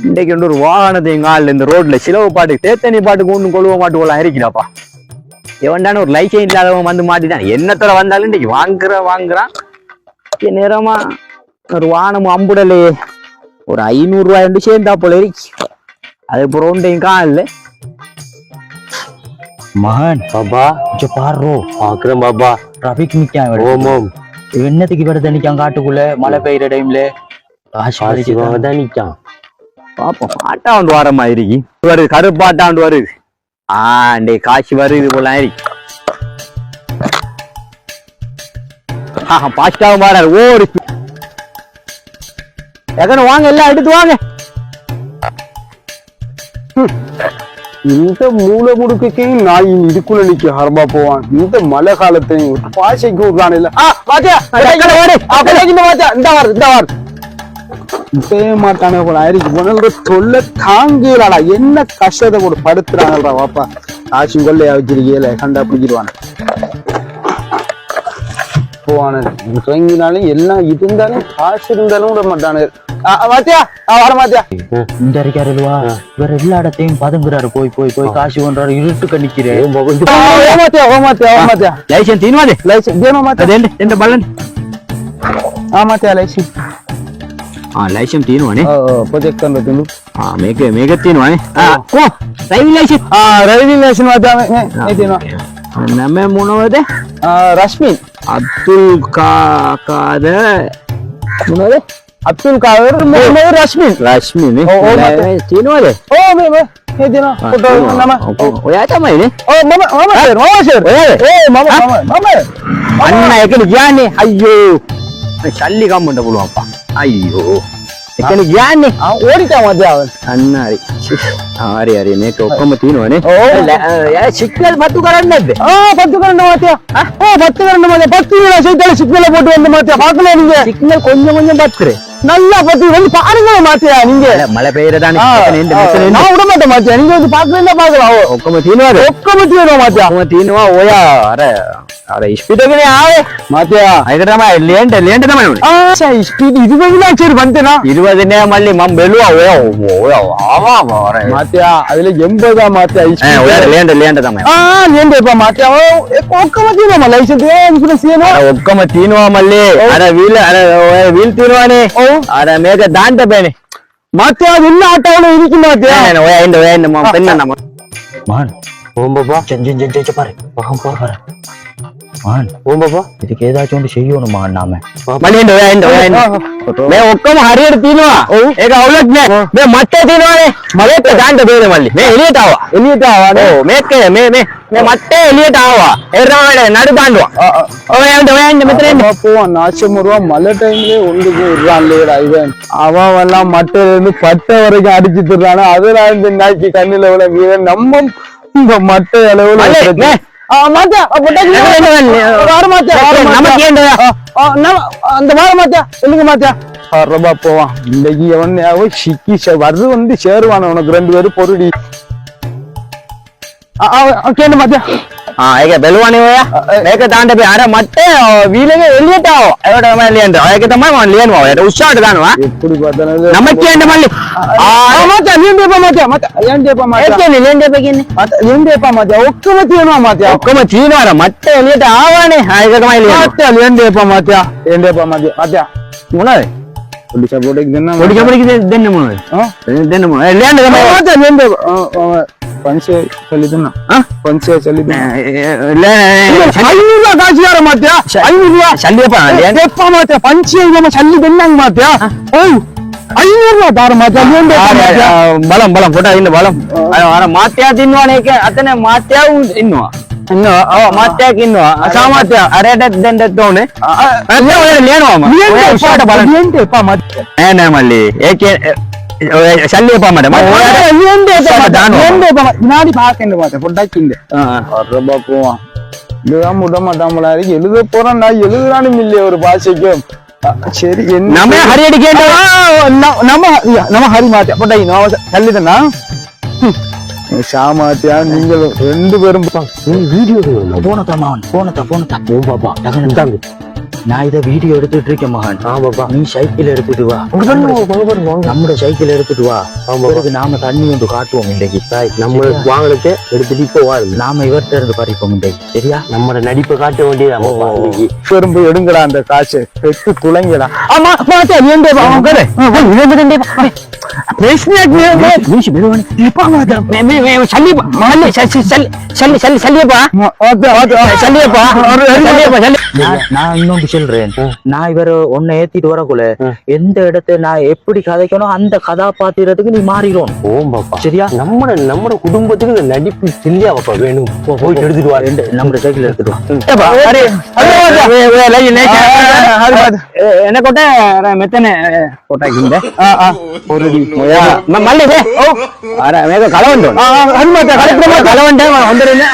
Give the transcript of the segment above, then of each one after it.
இன்னைக்கு ஒரு வாகனத்தை எங்க ஆள் இந்த ரோட்ல சிலவு பாட்டுக்கு தேத்தனி பாட்டுக்கு ஒன்றும் கொழுவ மாட்டு போலாம் இருக்கிறாப்பா. எவன்டான ஒரு லைசன்ஸ் இல்லாதவன் வந்து மாட்டிட்டான். என்னத்தோட வந்தாலும் இன்னைக்கு வாங்குறான். நேரமா ஒரு வாகனம் அம்புடலையே ஒரு 500 ரூபாய் சேர்ந்தா போல இருக்கு. அதுக்கப்புறம் ஒன்றையும் காணல. மகன் பாபா இங்க பாரு பாக்குறேன் பாபா. Traffic Nikon. ஓமம் என்னத்துக்கு வருது நிக்கான் காட்டுக்குள்ள மழை பெய்யுற டைம்ல தான் நிக்கான். பாப்போம் ஆட்டா வந்து வர மாதிரி வருது. கருப்பாட்டாண்டு வருது. டே காட்சி வருது போல இருக்கு. பாஸ்டாவும் பாடாரு ஓடு. எக்கன வாங்க எல்லாம் எடுத்து வாங்க. இந்த மூளை முடுக்கைக்கு நாய் இதுக்குள்ள நிக்க ஹரமா போவான். இந்த மழை காலத்தையும் பாசைக்கு விடுறான் இல்ல மாட்டான போல ஆயிருக்கு போன தொல்லை தாங்கலாடா. என்ன கஷ்டத்தை கூட படுத்துறாங்கடா. வாப்பா காசு கொள்ளையா வச்சிருக்கீல கண்டா பிடிச்சிருவான போவான. இறங்கினாலும் எல்லாம் இருந்தாலும் காசு இருந்தாலும் விட மாட்டானு. மாத்தியா வர மாத்தியா இந்த இருக்காருல்வா வேற எல்லா இடத்தையும் பதுங்குறாரு. போய் காசு பண்றாரு. இருட்டுக்க நிக்கிறேன். லைசன்ஸ் தீன்வாதே லைசன்ஸ் பலன் மாத்தியா லைசன்ஸ் லைசன்ஸ் தீன்வானே ಪ್ರೊಜೆಕ್ಟ್ ತಂದು ಮೇಘ ತೀನ್ವಾನೆ ಡ್ರೈವಿಂಗ್ ಲೈಸೆನ್ಸ್ ಡ್ರೈವಿಂಗ್ ಲೈಸೆನ್ಸ್ ಮಾತಾ ನಮ್ಮ ಮುನವದೆ ರಶ್ಮಿನ್ ಅಬ್ದುಲ್ ಕಾಕದ ಮುನವದೆ ಅಬ್ದುಲ್ ಕಾದರ್ ರಶ್ಮಿನ್ ರಶ್ಮಿನ್ ತೀನ್ವಾದೆ ಓ ಮೇ ಹೇದಿನ ಫೋಟೋ ನಮ ಯಾತ ಮೈನೆ ಓ ಮಾಮಾ ಸರ್ ಏ ಮಾಮಾ ಅಣ್ಣ ಯಾಕೆ ಯಾನೆ ಅಯ್ಯೋ சல்லி காம்பண்ட போடுவாப்பா. ஐயோ யானே ஓடிட்டா மாத்தியா அண்ணாரி அரி மேக்க ஒக்கம்ப தீனுவானே சிக்னல் 10 கரண்ட் 10 கரண்ட் மாத்தியா 10 கரண்ட் மாத்தியா 10 சைக்கிள் சிக்னல் போட்டு வந்து மாத்தியா பாக்கல நீங்க சிக்னல் கொஞ்சம் பத்துரு நல்லா 10 வந்து பாருங்க மாத்தியா நீங்க மழை பெய்யறதானே நான் விட மாட்டேன் மாத்தியா நீங்க வந்து பாக்கல பாக்கலாம் ஒக்கம்ப தீனுவாரு மாத்தியா தீனுவா ஓயா अरे स्पीड के नहीं आवे मात्या ऐकरा मा लेंट ना मैं अच्छा स्पीड 20 ना चेर बनते ना 20 ने मल्ली मम बेलुवा ओया आवा अरे मात्या अदिले 80 मात्या ओया लेंट दा मैं लेंट पा मात्या ओक्कम तीनो म लाइसेंस इन्शुरेंस येनो ओक्कम तीनो मल्ली अरे व्हील तीनवाने अरे मेक दांट बेने मात्या इन्न आटवलो इरिक्कु मात्या ओया इंद मम पेन्न नम मान ஓம் பாபா செஞ்சு பாரு வகம் போற मान ஓம் பாபா இதுக்கு ஏதாச்சும் ஒன்று செய்யணும் मान நாம मल्ली इंद मैं ओक्कम हरियर तीनवा एक औलत ने मैं मट्टे तीनवाने मले पे दांट बेने मल्ली मैं एलियट आवा ओ मैं मट्टे एलियट आवा एर्रावले नडु दांडवा ओया इंद मित्र பாப்போ நாச்சமுருவா மழை டைம்லயே ஒண்ணுக்கு விடுறான் இல்லடா இவன். அவன் மட்டையில இருந்து பட்டை வரைக்கும் அடிச்சு திடுறானே. அதெல்லாம் இந்த நாய்க்கு கண்ணில விட வீரன் நம்ம இந்த மட்டை அளவுல மாத்தியா அந்த வார மாத்தியா சொல்லுங்க மாத்தியா ரூபா போவான். இன்னைக்கு எவன் சிக்கி வருது வந்து சேருவான உனக்கு 2 பேரும் பொருடி கேண்டு மாத்தியா ඒක බැලුවනේ ඔයා මේක දාන්න බෑ අර මට වීලගේ එළියට ආවා ඒකට තමයි ලියන්න ඒක තමයි මම ලියනවා ඔයාට උස්සාවට දානවා எப்படி பார்த்தாலும் நம்ம කියන්න මල්ලි மாத்தியா லியண்டேப்பா மாத்தியா லியண்டேப்பா மாத்தியா ඒකනේ ලියන්නේපා කියන්නේ லியண்டேப்பா மாத்தியா ඔක්කොම තියෙනවා மாத்தியா ඔක්කොම තියෙනවා අර මට එළියට ආවානේ ඒක තමයි ලියන්නේ மாத்தியா லியண்டேப்பா மாத்தியா මොනවද පොඩි සපෝට් එක දෙන්න පොඩි කැමරේක දෙන්න මොනවද දෙන්න මොනවද ලියන්න තමයි மாத்தியா லியண்டே पंचे चली देना पंचे चली देना 500 காசு யார மாத்தியா 500 சல்லியப்பா எப்பா மாத்தியா पंचे நம்ம சல்லி தென்னாங்க மாத்தியா ஓய் 500 தார மாத்தியா බලම් පොඩ ඉන්න බලම් අර මාත්‍යා දින්නවනේ ඒක අතන මාත්‍යා ඉන්නවා මාත්‍යාවක් ඉන්නවා අසාමාත්‍යා අරයට දෙන්නත් ඕනේ ඔය ලියනවාම ලියන්න එපා මාත්‍යා නෑ මල්ලි ඒකේ சல்லியப்பா மேடம் வினாடி பாக்கண்டு மாட்டேன் பொட்டாக்கிண்டு ரூபா போவான் இதுதான் விட மாட்டாமலா இருக்கு எழுத போறான் நான் எழுதுறானும் இல்லையே ஒரு பாஷைக்கும் சரி நம்ம ஹரி அடிக்க நம்ம ஹரி மாத்தியா பொட்டாக்கி நான் சல்லிதனா சாமாத்தியா நீங்கள் 2 பேரும் வீடியோ போனதா போனதா ஓ பாபா நான் இதை வீடியோ எடுத்துட்டு இருக்கேன் மகன். ஆமாப்பா. நீ சைக்கிள் எடுத்துட்டு வா. நம்மளோட சைக்கிள் எடுத்துட்டு வா. பிறகு நாம தண்ணி வந்து காட்டுவோம் இன்றைக்கு. நம்மளுக்கு வாங்கலுக்கு எடுத்துட்டு இப்போ வாருங்க. நாம இவர்கிட்ட இருந்து பறிப்போம் இன்றைக்கு. சரியா? நம்மளோட நடிப்பை காட்ட வேண்டியதாப்பா. திரும்ப எடுங்கடா அந்த காசு பெட்டு துளைங்கடா. ஆமா மாத்தே நீ எங்க வா உட்காரு இது ரெண்டே வா பிரேஸ்னட் நீ மெதுவானே இப்ப மாத்தே சல்லிப்பா மல்லே சல்லிப்பா சல்லிப்பா நான் இன்னொன்று சொல்றேன். நான் இவர உன்னை ஏத்திட்டு வரக்குள்ள எந்த இடத்தை நான் எப்படி கதைக்கணும் அந்த கதாபாத்திரத்துக்கு நீ மாறிடும். ஓம்பாப்பா. சரியா? நம்ம குடும்பத்துக்கு இந்த நடிப்பு இல்லையாப்பா வேணும். போயிட்டு எடுத்துட்டு வா. நம்ம சைக்கிள் எடுத்துட்டு என்ன கோட்ட மெத்தனை கோட்டாக்கிங்க மல்லே கலவண்டோ கலவண்டே வந்துருந்தேன்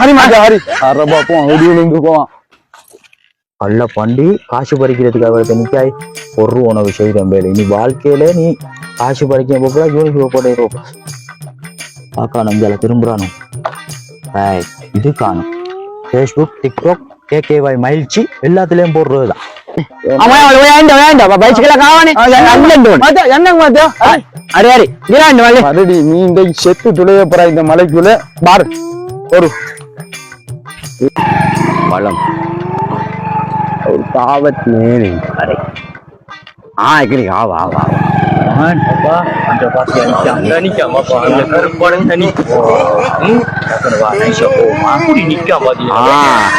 ஹரிமாஜா ஹரி அரபாப்போம் ஒடியிலிருந்து போவான். கள்ள பண்டி காசு பறிக்கிறதுக்காக அவருக்கு நிக்காய் ஒரு உணவு செய்யறேன் பேரு. இனி வாழ்க்கையில நீ காசு பறிக்க போக யூனிஃபார்ம் போட்டு பார்க்கணும். இங்கே திரும்புறானு இது காணும். ஃபேஸ்புக், டிக்டாக், KKY மகிழ்ச்சி எல்லாத்துலயும் போடுறதுதான். நீ இந்த செத்து துளைய போற இந்த மலைக்குள்ள பாரு ஒரு வளம் ஒரு தாவத் நேரி அடே கிளி ஆவா ஆவா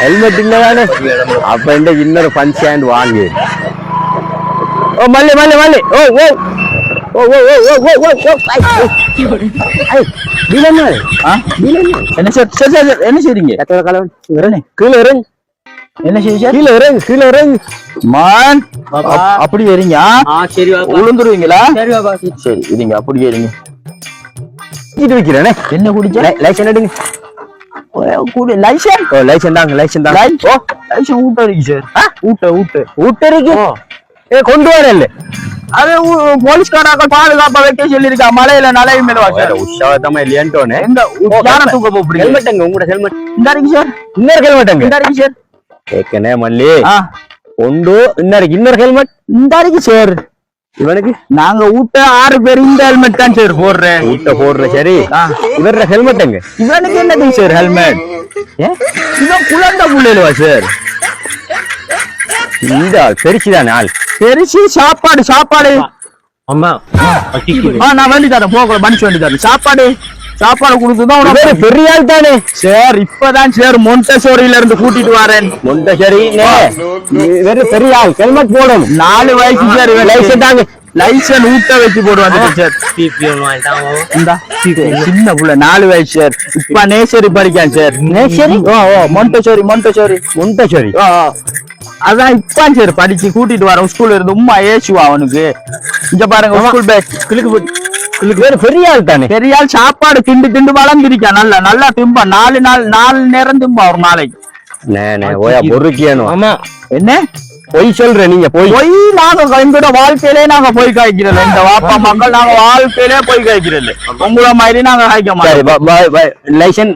ஹெல்மெட் இல்லதானே அப்ப இன்னொரு பஞ்ச் ஸ்டாண்ட் வாங்கு. ஓ மல்லி மல்லி மல்லி ஓ ஓ ஓ ஓ ஓ ஓ ஓ என்ன சார் என்ன செய்றீங்க? கீழே இறங்கு என்ன செய்ய கீழே இறங்கு கீழே இறங்கு மான் அப்படி ஏறிங்க. சரி உளுந்துருவீங்களா? சரி இருங்க அப்படியே இருங்க. இது வைக்கிறேனே என்ன குடிச்சா? லைசன் எடுங்க. லைசன் லைசன் தாங்க லைசன் தாங்க. ஓ லைசன் ஊட்ட இருக்கு சார். ஊட்ட இருக்கு. கொண்டு வரல அது போலீஸ்காரர்கள் பாதுகாப்பா வைக்க சொல்லிருக்கா. மலையில நலையும் உற்சாகத்தமா இல்லையான்ட்டோனே யாரை தூக்க போறீங்க? ஹெல்மெட்டுங்க உங்களோட ஹெல்மெட் இந்த இருக்கு சார். இன்னொரு ஹெல்மெட்டுங்க இந்த இருக்கு சார். ஏக்கனே மல்லி கொண்டு இன்னொரு ஹெல்மெட் இந்த இருக்கு சார். இவனுக்கு நாங்க ஊட்ட 6 பேர் இந்த ஹெல்மெட் தான் சார் போடுறேன். ஊட்ட போடுற சரி இவர ஹெல்மெட்டுங்க. இவனுக்கு என்னது சார் ஹெல்மெட்? இவன் குழந்தை புள்ளையிலவா சார்? இந்த பெருசுதான் ஆள் பெருசு சாப்பாடு அம்மா நான் வண்டி தரேன். போக மனுஷன் வண்டி தரேன். சாப்பாடு கொடுத்துதான் பெரிய ஆள் தானே சார். இப்பதான் சார் மொண்டசோரியில இருந்து கூட்டிட்டு வரேன். மொண்டசோரி பெரிய ஆள் ஹெல்மெட் போடணும். 4 வயசு சார். லைசன் தாங்க. லைசன் ஊட்ட வச்சு போடுவாங்க சார். சின்ன புள்ள 4 வயசு சார். இப்ப நேசரி படிக்கான் சார். நேசரி மொண்டசோரி அதான் இப்பான் சார் படிச்சு கூட்டிட்டு வரேன். ஸ்கூல்ல இருந்து உம்மா ஏசுவா அவனுக்கு. இங்க பாருங்க ஸ்கூல் பேக் பெரிய ஆள் தானே. பெரிய ஆள் சாப்பாடு திண்டு வளர்ந்துருக்கா. நல்லா திம்பா. 4 நேரம் திம்பா ஒரு நாளைக்கு. பொறுக்கியானு ஆமா. என்ன பொய் சொல்ற நீங்க? போய் நாங்க எங்களோட வாழ்க்கையிலே நாங்க போய் காய்க்கிறோம். இந்த வாப்பா மக்கள் நாங்க வாழ்க்கையிலே போய் காய்க்கிறோம். உங்கள மாதிரி நாங்க காய்க்க மாட்டோம். லைசன்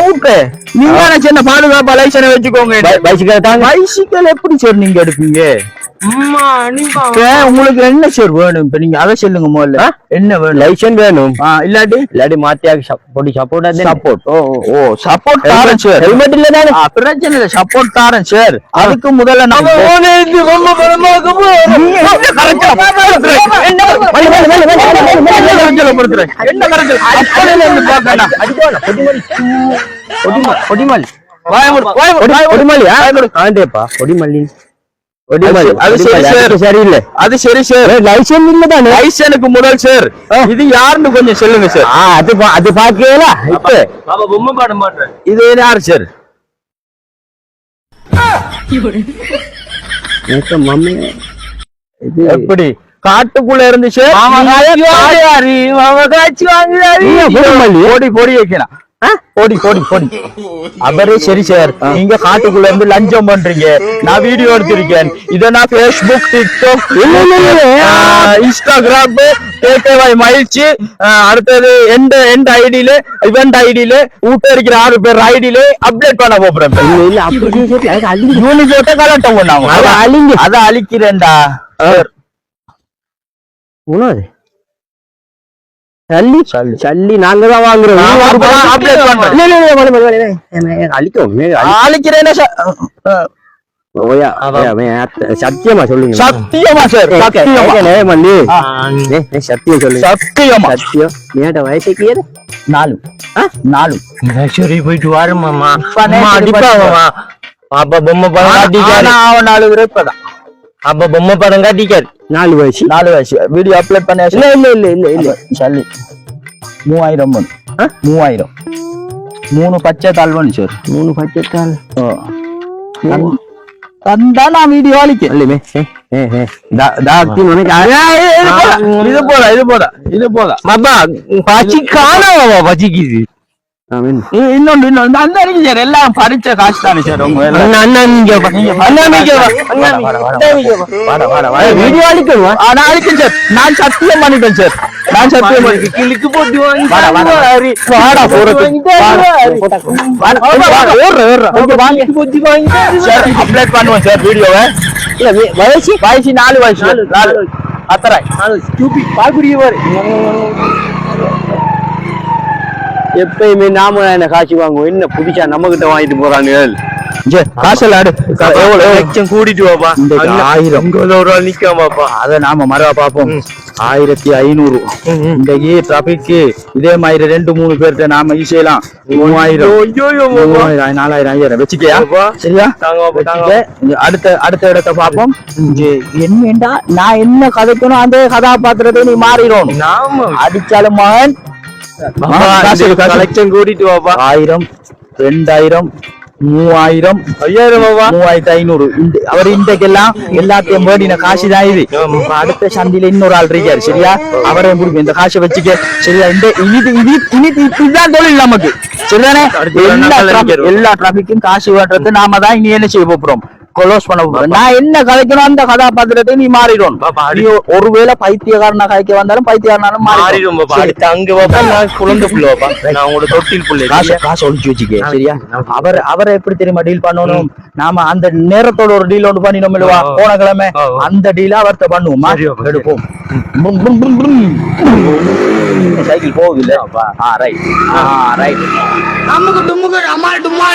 விட்டு நீங்க சின்ன பாதுகாப்பா லைசனை வச்சுக்கோங்க. பைசிக்கல் எப்படி சார் நீங்க எடுப்பீங்க? உங்களுக்கு என்ன சார் வேணும்? இப்ப நீங்க அதை சொல்லுங்க முதல்ல. என்ன வேணும்? லைசன் வேணும். இல்லாட்டி மாத்தியாக சப்போர்ட். ஓ சப்போர்ட் தாரேன் சார். ஹெல்மெட் இல்ல தானே பிரச்சனை இல்லை. சப்போர்ட் தாரேன் சார். அதுக்கு முதல்ல நம்ம சரியில்லை. அது சரி சார். லைசன் இல்லதானே? லைசனுக்கு முதல் சார் இது யாருன்னு கொஞ்சம் சொல்லுங்க சார். அது பாக்கல. இப்ப பொம்மை பாடம் பாடுறேன். இது யாரு சார்? எப்படி காட்டுக்குள்ள இருந்து சார்? பொடி வைக்கலாம். போடி போடி போடி அவரே சரி சார் நீங்க காட்டுக்குள்ள இருந்து லஞ்சம் பண்றீங்க நான் வீடியோ எடுத்திருக்கேன் இத நான் பேஸ்புக் டிக்டாக் இன்ஸ்டாகிராம் கேகேவாய் மகிழ்ச்சி அடுத்தது எந்த ஐடியில இவெண்ட் ஐடியில ஊட்ட இருக்கிற 6 பேர் ஐடியில அப்டேட் பண்ண போறேன் இல்ல அப்படியே சரி அது அழிஞ்சு யூனிஃபோட்டை கலட்டம் பண்ணாங்க அதை அழிக்கிறேன்டா உணவு சல்லி சல்லி நாங்க தான் வாங்குறோம் அப்டேட் பண்றேன் அழிக்கிறேன்னா சத்தியமா சொல்லுங்க சத்தியமா சார் சத்தியமா சத்தியம் சொல்லுங்க சத்தியமா சத்தியம் ஏட்ட வயசுக்கு 4 சரி போயிட்டு வாரு மாமா அடிப்பாமா அப்ப பொம்மை படம் காட்டிக்காரு அவன் 4 பேர் இப்பதான் அப்ப பொம்மை படம் காட்டிக்காரு 4 வயசு வீடியோ அப்லோட் பண்ண இல்ல சல்லி 3000 மணி 3000 3 பச்சை தாழ்வன் சார் 3 பச்சைத்தாள் தந்தா நான் வீடியோ அழிக்க இல்லமே இது போதா மாமா பச்சி காணவா பச்சிக்குது இன்னொன்று அந்த இருக்கு சார் எல்லாம் பறிச்ச காசு தானே சார் உங்க வீடியோ அழிக்கணுமா நான் அழிக்கேன் சார் நான் சத்தியம் பண்ணிட்டேன் சார் நான் சத்தியம் பண்ணி கிளிக்கு போட்டு அப்டேட் பண்ணுவேன் சார் வீடியோவை வயசு 4 வயசு அத்தரை பாக்குறீங்க எப்பயுமே நாம என்ன காசு வாங்குவோம் என்ன புதுசா நம்ம கிட்ட வாங்கிட்டு போறாங்க காசல் ஆடு லட்சம் கூட்டிட்டு வாப்பா 1000 ஒரு ஆள் நிக்காமாப்பா அத நாம மரவா பாப்போம் 1500 இன்றைக்கு டிராபிக் இதே மாதிரி 2-3 பேர்கிட்ட நாம ஈஸியலாம் 3000 4000 வச்சுக்கியா சரியா அடுத்த இடத்தை பாப்போம் என்னடா நான் என்ன கதைக்கணும் அந்த கதாபாத்திரத்தை நீ மாறிடும் அடிச்சாலும் மகன் லட்சம் கூட்டிட்டு வாப்பா 1000 2000 3000 3500 அவர் இன்றைக்கெல்லாம் எல்லாத்தையும் வேடின காசு தான் இது அடுத்த சந்தையில இன்னொரு ஆள் இருக்காரு சரியா அவரை முடிக்கும் இந்த காசை வச்சுக்க சரியா இந்த இதுதான் தொழில் நமக்கு சரிதானே எல்லா டிராபிக்கும் காசு வாட்டுறது நாம தான் இனி என்ன செய்ய போறோம் க்ளோஸ் பண்ண போறோம் நான் என்ன கதைக்கணும் அந்த கதாபாத்திரத்தை நீ மாறிடும் ஒருவேளை பைத்தியக்காரனா கதைக்க வந்தாலும் பைத்தியக்காரனாலும் மாறிடும் அங்க வாப்பா நான் குழந்தை புள்ள வாப்பா நான் உங்களோட தொட்டில் புள்ள காசு ஒழிச்சு வச்சுக்க சரியா அவரை எப்படி தெரியுமா டீல் பண்ணணும் நாம அந்த நேரத்தோட ஒரு டீல் ஒன்று பண்ணினோம் இல்லவா போன கிழமை அந்த டீல அவர்த்த பண்ணுவோம் எடுப்போம் சைக்கிள் போகுது இல்ல ரைட் நமக்கு டும்முக்கு அம்மா டும்மா